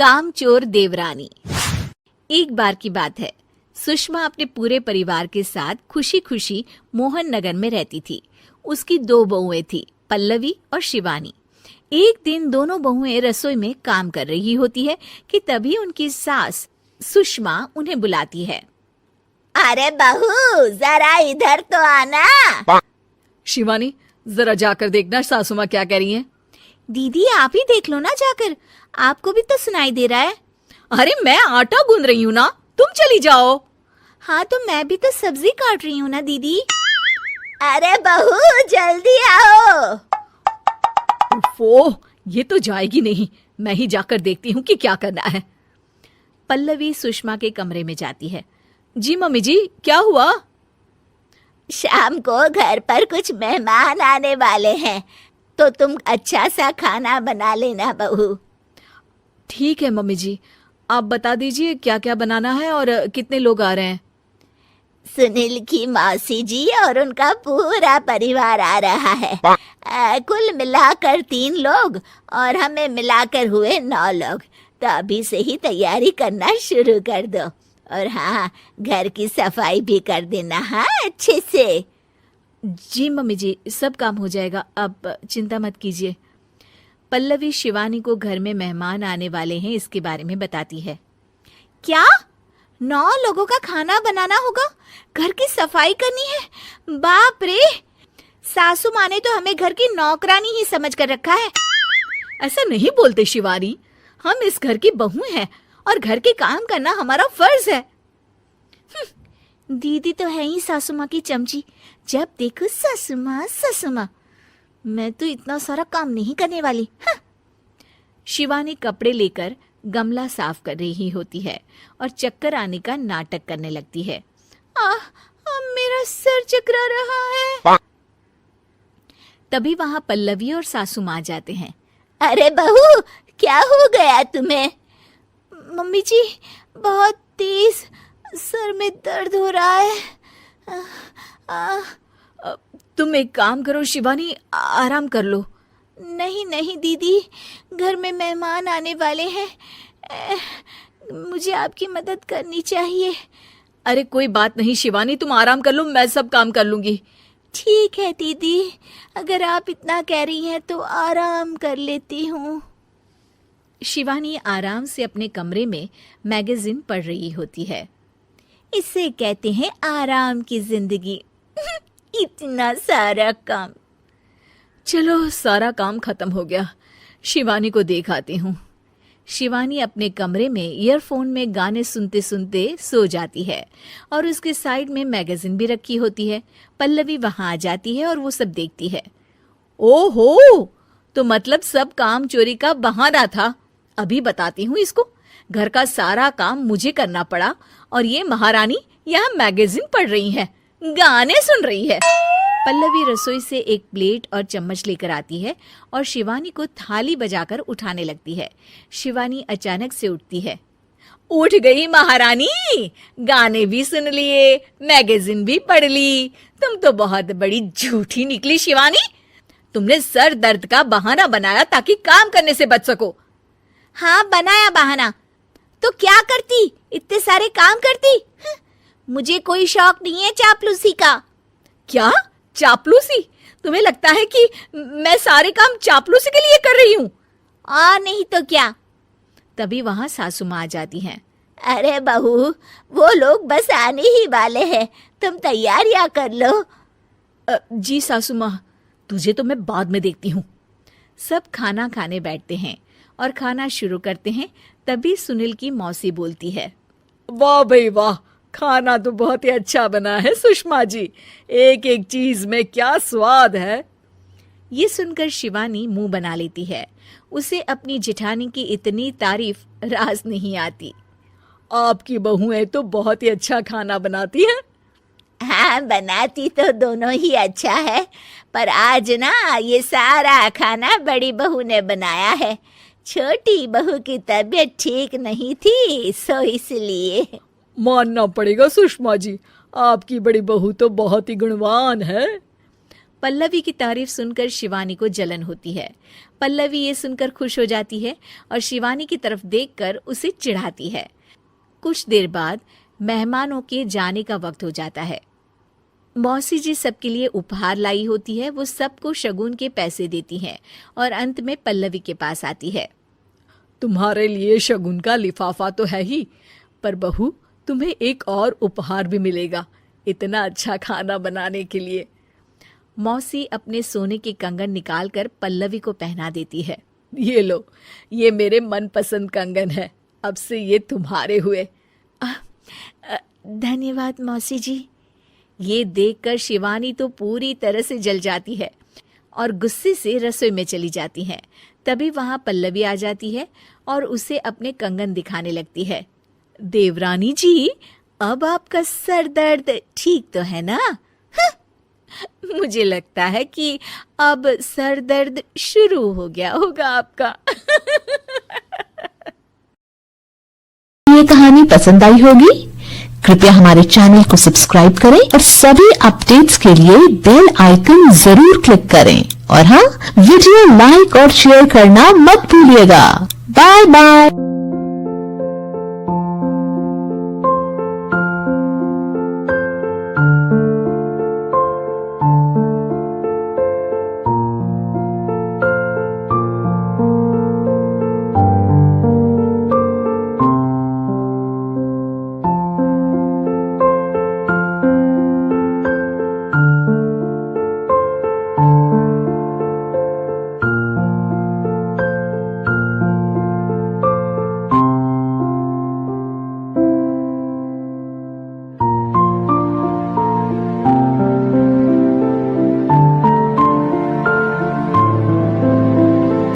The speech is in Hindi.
कामचोर देवरानी। एक बार की बात है, सुषमा अपने पूरे परिवार के साथ खुशी खुशी मोहन नगर में रहती थी। उसकी 2 बहुएं थी, पल्लवी और शिवानी। एक दिन दोनों बहुएं रसोई में काम कर रही होती है कि तभी उनकी सास सुषमा उन्हें बुलाती है। अरे बहू, जरा इधर तो आना। शिवानी, जरा जाकर देखना सासू माँ क्या कह रही हैं। दीदी आप ही देख लो ना जाकर, आपको भी तो सुनाई दे रहा है। अरे मैं आटा गूंद रही हूँ ना, तुम चली जाओ। हाँ तो मैं भी तो सब्जी काट रही हूँ ना दीदी। अरे बहू जल्दी आओ। ओह, ये तो जाएगी नहीं, मैं ही जाकर देखती हूँ कि क्या करना है। पल्लवी सुषमा के कमरे में जाती है। जी मम्मी जी, क्या हुआ? शाम को घर पर कुछ मेहमान आने वाले हैं, तो तुम अच्छा सा खाना बना लेना बहू। ठीक है मम्मी जी, आप बता दीजिए क्या क्या बनाना है और कितने लोग आ रहे हैं। सुनील की मौसी जी और उनका पूरा परिवार आ रहा है। कुल मिलाकर 3 लोग और हमें मिलाकर हुए 9 लोग। तो अभी से ही तैयारी करना शुरू कर दो। और हाँ, घर की सफाई भी कर देना, हाँ अच्छे से। जी मम्मी जी, सब काम हो जाएगा, आप चिंता मत कीजिए। पल्लवी शिवानी को घर में मेहमान आने वाले हैं इसके बारे में बताती है। क्या 9 लोगों का खाना बनाना होगा, घर की सफाई करनी है? बाप रे, सासू माँ ने तो हमें घर की नौकरानी ही समझ कर रखा है। ऐसा नहीं बोलते शिवानी, हम इस घर की बहू हैं और घर के काम करना हमारा फर्ज है। दीदी तो है ही सासू माँ की चमची, जब देखो सासू माँ सासू माँ। मैं तो इतना सारा काम नहीं करने वाली। शिवानी कपड़े लेकर गमला साफ कर रही होती है और चक्कर आने का नाटक करने लगती है। मेरा सर चकरा रहा है। तभी वहां पल्लवी और सासू माँ जाते हैं। अरे बहू, क्या हो गया तुम्हें? मम्मी जी, बहुत तेज सर में दर्द हो रहा है। तुम एक काम करो शिवानी, आराम कर लो। नहीं नहीं दीदी, घर में मेहमान आने वाले हैं, मुझे आपकी मदद करनी चाहिए। अरे कोई बात नहीं शिवानी, तुम आराम कर लो, मैं सब काम कर लूंगी। ठीक है दीदी, अगर आप इतना कह रही हैं तो आराम कर लेती हूँ। शिवानी आराम से अपने कमरे में मैगजीन पढ़ रही होती है। इसे कहते हैं आराम की जिंदगी। इतना सारा काम। चलो सारा काम खत्म हो गया, शिवानी को देख आती हूँ। शिवानी अपने कमरे में ईयरफोन में गाने सुनते सुनते सो जाती है और उसके साइड में मैगजीन भी रखी होती है। पल्लवी वहां आ जाती है और वो सब देखती है। ओहो, तो मतलब सब काम चोरी का बहाना था। अभी बताती हूँ इसको। घर का सारा काम मुझे करना पड़ा और ये महारानी यहाँ मैगजीन पढ़ रही है, गाने सुन रही है। पल्लवी रसोई से एक प्लेट और चम्मच लेकर आती है और शिवानी को थाली बजाकर उठाने लगती है। शिवानी अचानक से उठती है। उठ गई महारानी, गाने भी सुन लिए, मैगजीन भी पढ़ ली। तुम तो बहुत बड़ी झूठी निकली शिवानी। तुमने सर दर्द का बहाना बनाया ताकि काम करने से बच सको। हाँ बनाया बहाना, तो क्या करती, इतने सारे काम करती। मुझे कोई शौक नहीं है चापलूसी का। क्या चापलूसी? तुम्हें लगता है कि मैं सारे काम चापलूसी के लिए कर रही हूँ? और नहीं तो क्या। तभी वहां सासू माँ आ जाती हैं। अरे बहू, वो लोग बस आने ही वाले हैं, तुम तैयारियां कर लो। जी सासू माँ, तुझे तो मैं बाद में देखती हूँ। सब खाना खाने बैठते हैं और खाना शुरू करते हैं। तभी सुनील की मौसी बोलती है। वाह भाई वाह, खाना तो बहुत ही अच्छा बना है सुषमा जी, एक एक चीज में क्या स्वाद है। ये सुनकर शिवानी मुंह बना लेती है। उसे अपनी जेठानी की इतनी तारीफ रास नहीं आती। आपकी बहुएं तो बहुत ही अच्छा खाना बनाती हैं। हाँ, बनाती तो दोनों ही अच्छा है, पर आज ना ये सारा खाना बड़ी बहू ने बनाया है। छोटी बहू की तबीयत ठीक नहीं थी, सो इसलिए। मानना पड़ेगा सुषमा जी, आपकी बड़ी बहू तो बहुत ही गुणवान है। पल्लवी की तारीफ सुनकर शिवानी को जलन होती है, पल्लवी ये सुनकर खुश हो जाती है और शिवानी की तरफ देखकर उसे चिढ़ाती है। कुछ देर बाद मेहमानों के जाने का वक्त हो जाता है। मौसी जी सबके लिए उपहार लाई होती है। वो सबको शगुन के पैसे देती हैं और अंत में पल्लवी के पास आती है। तुम्हारे लिए शगुन का लिफाफा तो है ही, पर बहू तुम्हें एक और उपहार भी मिलेगा इतना अच्छा खाना बनाने के लिए। मौसी अपने सोने के कंगन निकालकर पल्लवी को पहना देती है। ये लो, ये मेरे मनपसंद कंगन है, अब से ये तुम्हारे हुए। धन्यवाद मौसी जी। ये देखकर शिवानी तो पूरी तरह से जल जाती है और गुस्से से रसोई में चली जाती है। तभी वहां पल्लवी आ जाती है और उसे अपने कंगन दिखाने लगती है। देवरानी जी, अब आपका सर दर्द ठीक तो है ना? मुझे लगता है कि अब सर दर्द शुरू हो गया होगा आपका। ये कहानी पसंद आई होगी। कृपया हमारे चैनल को सब्सक्राइब करें और सभी अपडेट्स के लिए बेल आइकन जरूर क्लिक करें। और हाँ, वीडियो लाइक और शेयर करना मत भूलिएगा। Bye bye.